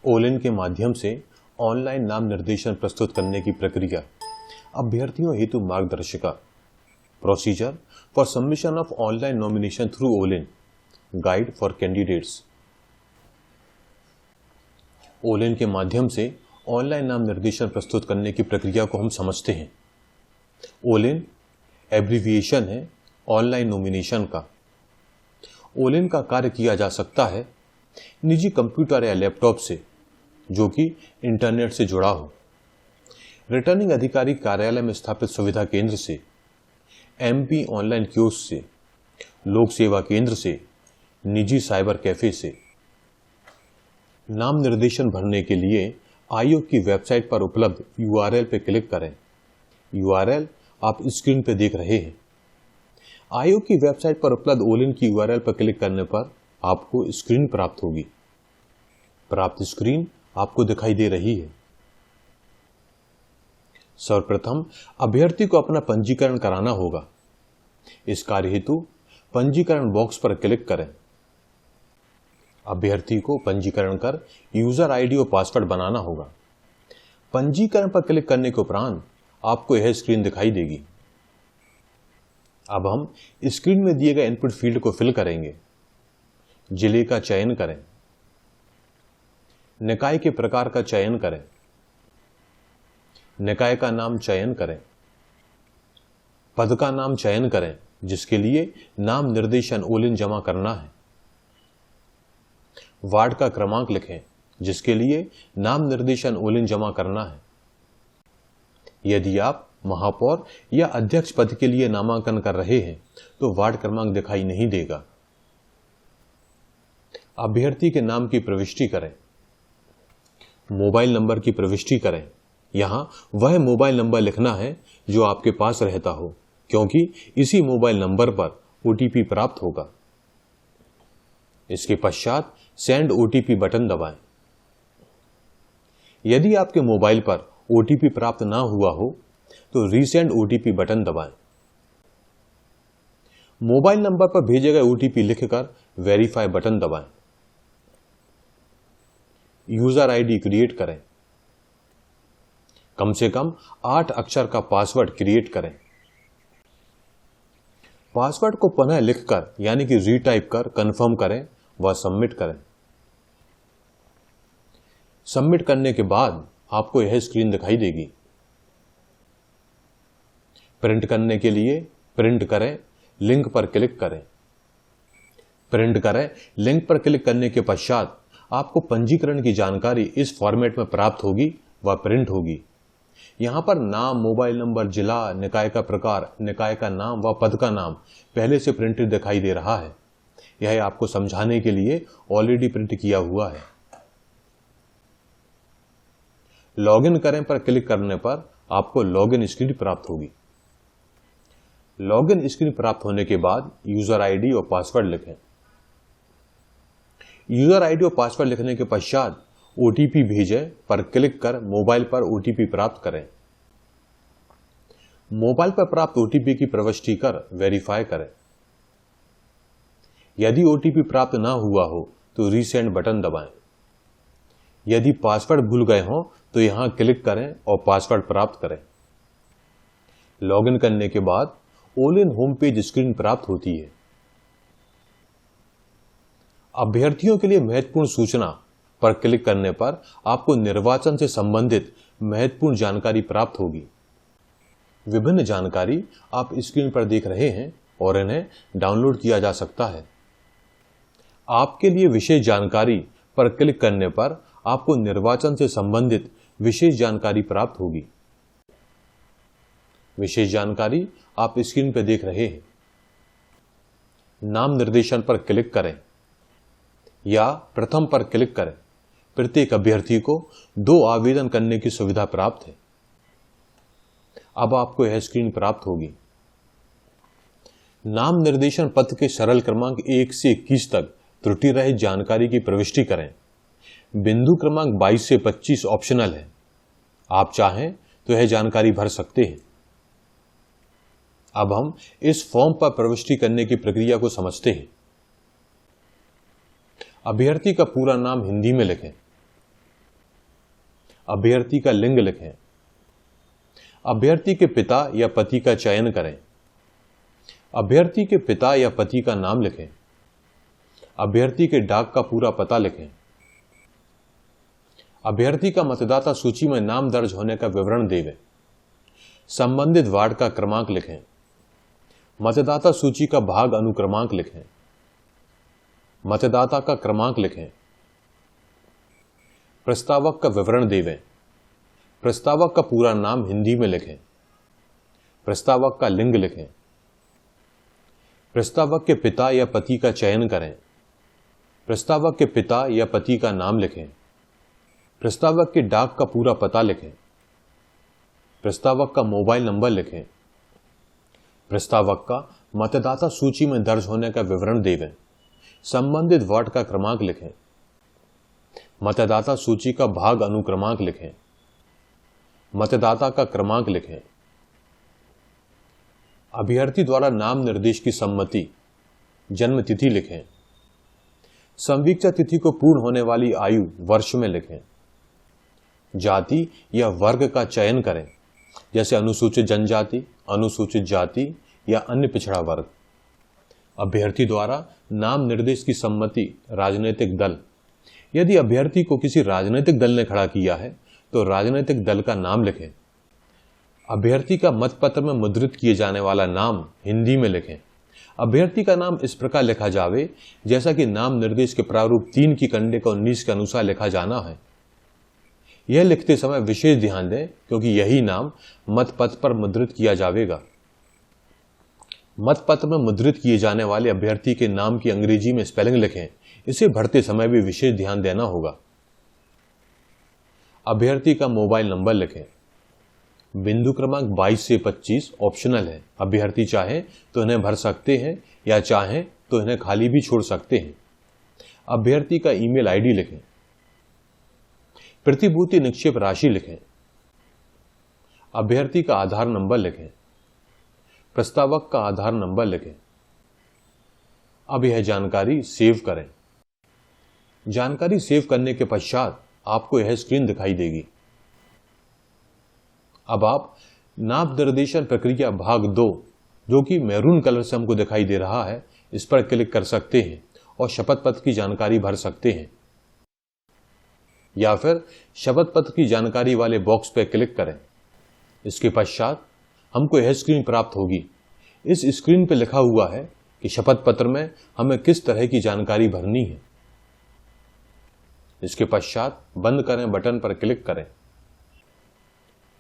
Olin के माध्यम से ऑनलाइन नाम निर्देशन प्रस्तुत करने की प्रक्रिया। अभ्यर्थियों हेतु मार्गदर्शिका। Procedure for submission of online nomination through Olin. Guide for candidates. Olin के माध्यम से ऑनलाइन नाम निर्देशन प्रस्तुत करने की प्रक्रिया को हम समझते हैं। ओलिन एब्रीविएशन है ऑनलाइन नॉमिनेशन का। ओलिन का कार्य किया जा सकता है निजी कंप्यूटर या लैपटॉप से जो कि इंटरनेट से जुड़ा हो, रिटर्निंग अधिकारी कार्यालय में स्थापित सुविधा केंद्र से, एमपी ऑनलाइन कियोस्क से, लोक सेवा केंद्र से, निजी साइबर कैफे से। नाम निर्देशन भरने के लिए आयोग की वेबसाइट पर उपलब्ध यूआरएल पर क्लिक करें। यूआरएल आप स्क्रीन पर देख रहे हैं। आयोग की वेबसाइट पर उपलब्ध ओलिन की यूआरएल पर क्लिक करने पर आपको स्क्रीन प्राप्त होगी। प्राप्त स्क्रीन आपको दिखाई दे रही है। सर्वप्रथम अभ्यर्थी को अपना पंजीकरण कराना होगा। इस कार्य हेतु पंजीकरण बॉक्स पर क्लिक करें। अभ्यर्थी को पंजीकरण कर यूजर आईडी और पासवर्ड बनाना होगा। पंजीकरण पर क्लिक करने के उपरांत आपको यह स्क्रीन दिखाई देगी। अब हम स्क्रीन में दिए गए इनपुट फील्ड को फिल करेंगे। जिले का चयन करें। निकाय के प्रकार का चयन करें। निकाय का नाम चयन करें। पद का नाम चयन करें जिसके लिए नाम निर्देशन ओलिन जमा करना है। वार्ड का क्रमांक लिखें जिसके लिए नाम निर्देशन ओलिन जमा करना है। यदि आप महापौर या अध्यक्ष पद के लिए नामांकन कर रहे हैं तो वार्ड क्रमांक दिखाई नहीं देगा। अभ्यर्थी के नाम की प्रविष्टि करें। मोबाइल नंबर की प्रविष्टि करें। यहां वह मोबाइल नंबर लिखना है जो आपके पास रहता हो, क्योंकि इसी मोबाइल नंबर पर ओटीपी प्राप्त होगा। इसके पश्चात सेंड ओटीपी बटन दबाएं। यदि आपके मोबाइल पर ओटीपी प्राप्त ना हुआ हो तो रीसेंड ओटीपी बटन दबाएं। मोबाइल नंबर पर भेजे गए ओटीपी लिखकर वेरीफाई बटन दबाएं। यूजर आईडी क्रिएट करें। कम से कम 8 अक्षर का पासवर्ड क्रिएट करें। पासवर्ड को पुनः लिखकर यानी कि रीटाइप कर कंफर्म करें व सबमिट करें। सबमिट करने के बाद आपको यह स्क्रीन दिखाई देगी। प्रिंट करने के लिए प्रिंट करें, लिंक पर क्लिक करें। प्रिंट करें, लिंक पर क्लिक करने के पश्चात आपको पंजीकरण की जानकारी इस फॉर्मेट में प्राप्त होगी व प्रिंट होगी। यहां पर नाम, मोबाइल नंबर, जिला, निकाय का प्रकार, निकाय का नाम व पद का नाम पहले से प्रिंटेड दिखाई दे रहा है। यह आपको समझाने के लिए ऑलरेडी प्रिंट किया हुआ है। लॉगिन करें पर क्लिक करने पर आपको लॉगिन स्क्रीन प्राप्त होगी। लॉगिन स्क्रीन प्राप्त होने के बाद यूजर आईडी और पासवर्ड लिखें। यूजर आईडी और पासवर्ड लिखने के पश्चात ओटीपी भेजें पर क्लिक कर मोबाइल पर ओटीपी प्राप्त करें। मोबाइल पर प्राप्त ओटीपी की प्रविष्टि कर वेरीफाई करें। यदि ओटीपी प्राप्त ना हुआ हो तो रीसेंड बटन दबाएं। यदि पासवर्ड भूल गए हो तो यहां क्लिक करें और पासवर्ड प्राप्त करें। लॉगिन करने के बाद ओलिन होम पेज स्क्रीन प्राप्त होती है। अभ्यर्थियों के लिए महत्वपूर्ण सूचना पर क्लिक करने पर आपको निर्वाचन से संबंधित महत्वपूर्ण जानकारी प्राप्त होगी। विभिन्न जानकारी आप स्क्रीन पर देख रहे हैं और इन्हें डाउनलोड किया जा सकता है। आपके लिए विशेष जानकारी पर क्लिक करने पर आपको निर्वाचन से संबंधित विशेष जानकारी प्राप्त होगी। विशेष जानकारी आप स्क्रीन पर देख रहे हैं। नाम निर्देशन पर क्लिक करें या प्रथम पर क्लिक करें। प्रत्येक अभ्यर्थी को 2 आवेदन करने की सुविधा प्राप्त है। अब आपको यह स्क्रीन प्राप्त होगी। नाम निर्देशन पत्र के सरल क्रमांक 1 से 21 तक त्रुटि रहित जानकारी की प्रविष्टि करें। बिंदु क्रमांक 22 से 25 ऑप्शनल है। आप चाहें तो यह जानकारी भर सकते हैं। अब हम इस फॉर्म पर प्रविष्टि करने की प्रक्रिया को समझते हैं। अभ्यर्थी का पूरा नाम हिंदी में लिखें। अभ्यर्थी का लिंग लिखें। अभ्यर्थी के पिता या पति का चयन करें। अभ्यर्थी के पिता या पति का नाम लिखें। अभ्यर्थी के डाक का पूरा पता लिखें। अभ्यर्थी का मतदाता सूची में नाम दर्ज होने का विवरण देवें। संबंधित वार्ड का क्रमांक लिखें। मतदाता सूची का भाग अनुक्रमांक लिखें। मतदाता का क्रमांक लिखें। प्रस्तावक का विवरण देवें। प्रस्तावक का पूरा नाम हिंदी में लिखें। प्रस्तावक का लिंग लिखें। प्रस्तावक के पिता या पति का चयन करें। प्रस्तावक के पिता या पति का नाम लिखें। प्रस्तावक के डाक का पूरा पता लिखें। प्रस्तावक का मोबाइल नंबर लिखें। प्रस्तावक का मतदाता सूची में दर्ज होने का विवरण देवें। संबंधित वार्ड का क्रमांक लिखें। मतदाता सूची का भाग अनुक्रमांक लिखें। मतदाता का क्रमांक लिखें। अभ्यर्थी द्वारा नाम निर्देश की सम्मति, जन्म तिथि लिखें। संवीक्षा तिथि को पूर्ण होने वाली आयु वर्ष में लिखें। जाति या वर्ग का चयन करें, जैसे अनुसूचित जनजाति, अनुसूचित जाति या अन्य पिछड़ा वर्ग। अभ्यर्थी द्वारा नाम निर्देश की सम्मति, राजनीतिक दल। यदि अभ्यर्थी को किसी राजनीतिक दल ने खड़ा किया है तो राजनीतिक दल का नाम लिखें। अभ्यर्थी का मतपत्र में मुद्रित किए जाने वाला नाम हिंदी में लिखें। अभ्यर्थी का नाम इस प्रकार लिखा जावे जैसा कि नाम निर्देश के प्रारूप 3 की कंडिका 19 के अनुसार लिखा जाना है। यह लिखते समय विशेष ध्यान दें क्योंकि यही नाम मतपत्र पर मुद्रित किया जाएगा। मतपत्र में मुद्रित किए जाने वाले अभ्यर्थी के नाम की अंग्रेजी में स्पेलिंग लिखें। इसे भरते समय भी विशेष ध्यान देना होगा। अभ्यर्थी का मोबाइल नंबर लिखें। बिंदु क्रमांक 22 से 25 ऑप्शनल है। अभ्यर्थी चाहे तो इन्हें भर सकते हैं या चाहें तो इन्हें खाली भी छोड़ सकते हैं। अभ्यर्थी का ईमेल आईडी लिखें। प्रतिभूति निक्षेप राशि लिखें। अभ्यर्थी का आधार नंबर लिखें। प्रस्तावक का आधार नंबर लिखें। अब यह जानकारी सेव करें। जानकारी सेव करने के पश्चात आपको यह स्क्रीन दिखाई देगी। अब आप नाम निर्देशन प्रक्रिया भाग 2, जो कि मैरून कलर से हमको दिखाई दे रहा है, इस पर क्लिक कर सकते हैं और शपथ पत्र की जानकारी भर सकते हैं, या फिर शपथ पत्र की जानकारी वाले बॉक्स पर क्लिक करें। इसके पश्चात हमको यह स्क्रीन प्राप्त होगी। इस स्क्रीन पर लिखा हुआ है कि शपथ पत्र में हमें किस तरह की जानकारी भरनी है। इसके पश्चात बंद करें बटन पर क्लिक करें।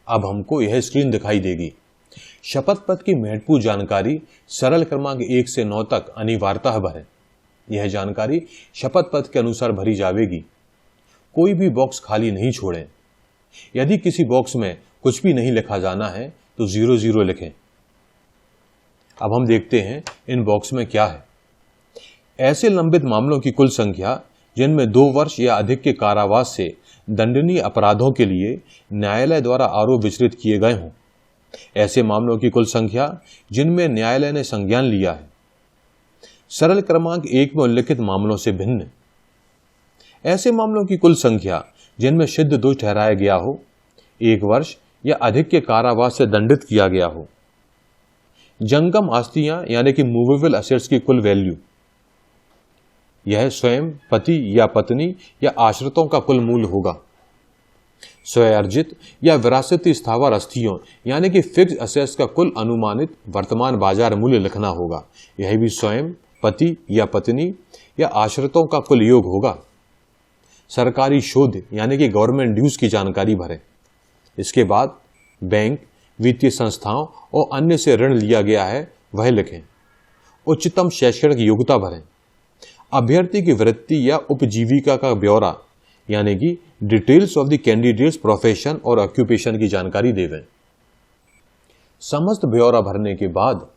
अब हमको यह स्क्रीन दिखाई देगी। शपथ पत्र की महत्वपूर्ण जानकारी सरल क्रमांक 1 से 9 तक अनिवार्यतः भरें। यह जानकारी शपथ पत्र के अनुसार भरी जाएगी। कोई भी बॉक्स खाली नहीं छोड़ें। यदि किसी बॉक्स में कुछ भी नहीं लिखा जाना है तो 00 लिखें। अब हम देखते हैं इन बॉक्स में क्या है। ऐसे लंबित मामलों की कुल संख्या जिनमें 2 वर्ष या अधिक के कारावास से दंडनीय अपराधों के लिए न्यायालय द्वारा आरोप विचलित किए गए हों। ऐसे मामलों की कुल संख्या जिनमें न्यायालय ने संज्ञान लिया है। सरल क्रमांक 1 में उल्लिखित मामलों से भिन्न। ऐसे मामलों की कुल संख्या जिनमें सिद्ध दोष ठहराया गया हो, 1 वर्ष या अधिक के कारावास से दंडित किया गया हो। जंगम आस्तियां यानी कि मूवेबल असेट्स की कुल वैल्यू, यह स्वयं पति या पत्नी या आश्रितों का कुल मूल्य होगा। स्वयर्जित या विरासती स्थावर अस्थियों यानी कि फिक्स असेट्स का कुल अनुमानित वर्तमान बाजार मूल्य लिखना होगा। यह भी स्वयं पति या पत्नी या आश्रितों का कुल योग होगा। सरकारी शोध यानी कि गवर्नमेंट ड्यूज की जानकारी भरें। इसके बाद बैंक, वित्तीय संस्थाओं और अन्य से ऋण लिया गया है वह लिखें। उच्चतम शैक्षणिक योग्यता भरें। अभ्यर्थी की वृत्ति या उपजीविका का ब्यौरा यानी कि details of the candidates profession और ऑक्यूपेशन की जानकारी देवें। समस्त ब्यौरा भरने के बाद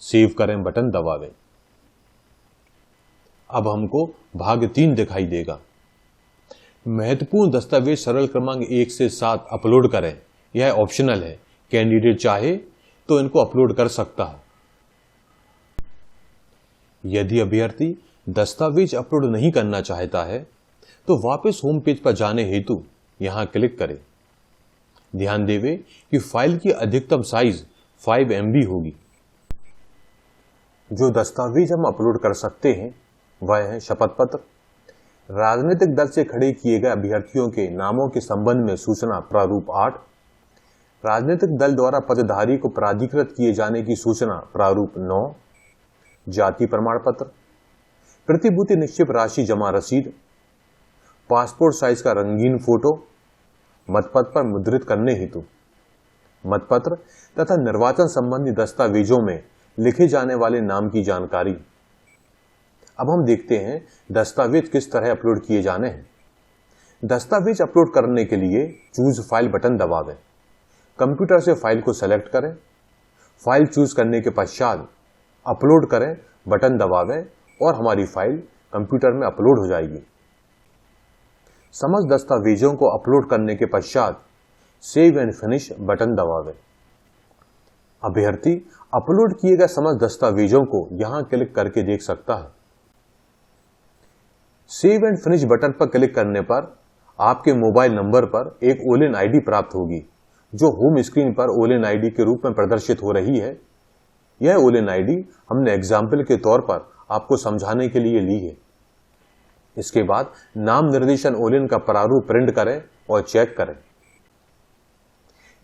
सेव करें बटन दबावें। अब हमको भाग 3 दिखाई देगा। महत्वपूर्ण दस्तावेज सरल क्रमांक 1 से 7 अपलोड करें। यह ऑप्शनल है। कैंडिडेट चाहे तो इनको अपलोड कर सकता है। यदि अभ्यर्थी दस्तावेज अपलोड नहीं करना चाहता है तो वापस होम पेज पर जाने हेतु यहां क्लिक करें। ध्यान देवे कि फाइल की अधिकतम साइज 5 MB होगी। जो दस्तावेज हम अपलोड कर सकते हैं वह है शपथ पत्र, राजनीतिक दल से खड़े किए गए अभ्यर्थियों के नामों के संबंध में सूचना प्रारूप 8, राजनीतिक दल द्वारा पदधारी को प्राधिकृत किए जाने की सूचना प्रारूप 9, जाति प्रमाण पत्र, प्रतिभूति निश्चित राशि जमा रसीद, पासपोर्ट साइज का रंगीन फोटो, मतपत्र पर मुद्रित करने हेतु मतपत्र तथा निर्वाचन संबंधी दस्तावेजों में लिखे जाने वाले नाम की जानकारी। अब हम देखते हैं दस्तावेज किस तरह अपलोड किए जाने हैं। दस्तावेज अपलोड करने के लिए चूज फाइल बटन दबावें, कंप्यूटर से फाइल को सेलेक्ट करें, फाइल चूज करने के पश्चात अपलोड करें बटन दबावें और हमारी फाइल कंप्यूटर में अपलोड हो जाएगी। समस्त दस्तावेजों को अपलोड करने के पश्चात सेव एंड फिनिश बटन दबावें। अभ्यर्थी अपलोड किए गए समस्त दस्तावेजों को यहां क्लिक करके देख सकता है। सेव एंड फिनिश बटन पर क्लिक करने पर आपके मोबाइल नंबर पर एक ओलिन आईडी प्राप्त होगी, जो होम स्क्रीन पर ओलिन आईडी के रूप में प्रदर्शित हो रही है। यह ओलिन आईडी हमने एग्जाम्पल के तौर पर आपको समझाने के लिए ली है। इसके बाद नाम निर्देशन ओलिन का प्रारूप प्रिंट करें और चेक करें।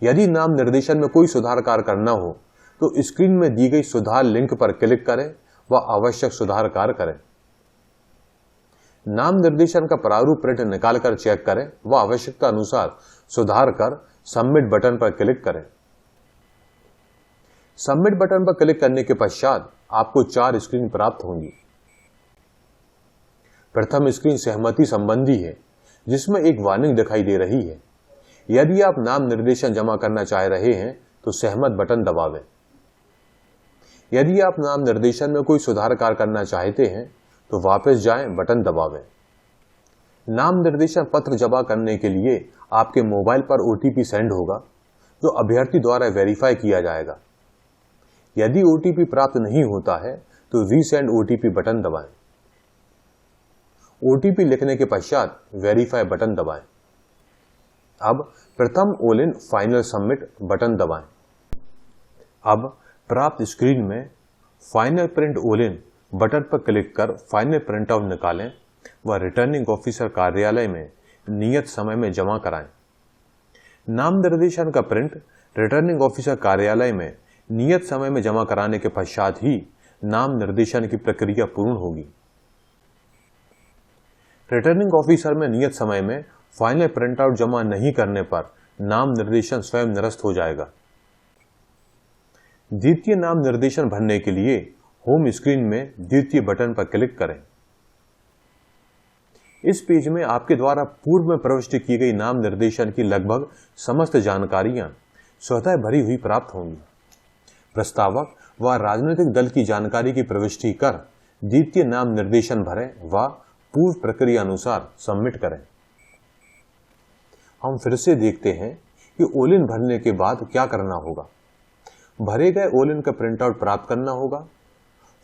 यदि नाम निर्देशन में कोई सुधार कार्य करना हो तो स्क्रीन में दी गई सुधार लिंक पर क्लिक करें व आवश्यक सुधार कार्य करें। नाम निर्देशन का प्रारूप प्रिंट निकालकर चेक करें व आवश्यकता अनुसार सुधार कर सबमिट बटन पर क्लिक करें। सबमिट बटन पर क्लिक करने के पश्चात आपको 4 स्क्रीन प्राप्त होंगी। प्रथम स्क्रीन सहमति संबंधी है, जिसमें एक वार्निंग दिखाई दे रही है। यदि आप नाम निर्देशन जमा करना चाह रहे हैं तो सहमत बटन दबावें। यदि आप नाम निर्देशन में कोई सुधार कार्य करना चाहते हैं तो वापस जाएं बटन दबावें। नाम निर्देशन पत्र जमा करने के लिए आपके मोबाइल पर OTP सेंड होगा, जो अभ्यर्थी द्वारा वेरीफाई किया जाएगा। यदि OTP प्राप्त नहीं होता है तो रीसेंड OTP बटन दबाएं। OTP लिखने के पश्चात वेरीफाई बटन दबाएं। अब प्रथम ओलिन फाइनल सबमिट बटन दबाएं। अब प्राप्त स्क्रीन में फाइनल प्रिंट ओलिन बटन पर क्लिक कर फाइनल प्रिंट आउट निकालें व रिटर्निंग ऑफिसर कार्यालय में नियत समय में जमा कराएं। नाम निर्देशन का प्रिंट रिटर्निंग ऑफिसर कार्यालय में नियत समय में जमा कराने के पश्चात ही नाम निर्देशन की प्रक्रिया पूर्ण होगी। रिटर्निंग ऑफिसर में नियत समय में फाइनल प्रिंट आउट जमा नहीं करने पर नाम निर्देशन स्वयं निरस्त हो जाएगा। द्वितीय नाम निर्देशन भरने के लिए होम स्क्रीन में द्वितीय बटन पर क्लिक करें। इस पेज में आपके द्वारा पूर्व में प्रविष्ट की गई नाम निर्देशन की लगभग समस्त जानकारियां स्वतः भरी हुई प्राप्त होंगी। प्रस्तावक व राजनीतिक दल की जानकारी की प्रविष्टि कर द्वितीय नाम निर्देशन भरें व पूर्व प्रक्रिया अनुसार सबमिट करें। हम फिर से देखते हैं कि ओलिन भरने के बाद क्या करना होगा। भरे गए ओलिन का प्रिंटआउट प्राप्त करना होगा।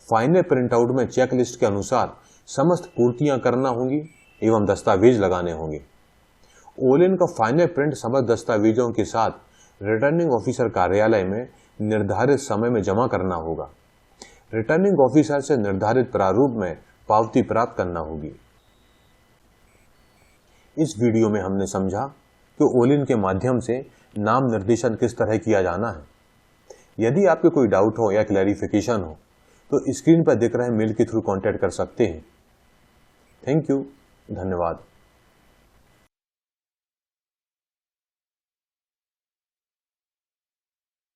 फाइनल प्रिंटआउट में चेकलिस्ट के अनुसार समस्त पूर्तियां करना होंगी एवं दस्तावेज लगाने होंगे। ओलिन का फाइनल प्रिंट समस्त दस्तावेजों के साथ रिटर्निंग ऑफिसर कार्यालय में निर्धारित समय में जमा करना होगा। रिटर्निंग ऑफिसर से निर्धारित प्रारूप में पावती प्राप्त करना होगी। इस वीडियो में हमने समझा कि ओलिन के माध्यम से नाम निर्देशन किस तरह किया जाना है। यदि आपके कोई डाउट हो या क्लैरिफिकेशन हो तो स्क्रीन पर दिख रहे मेल के थ्रू कांटेक्ट कर सकते हैं। थैंक यू, धन्यवाद।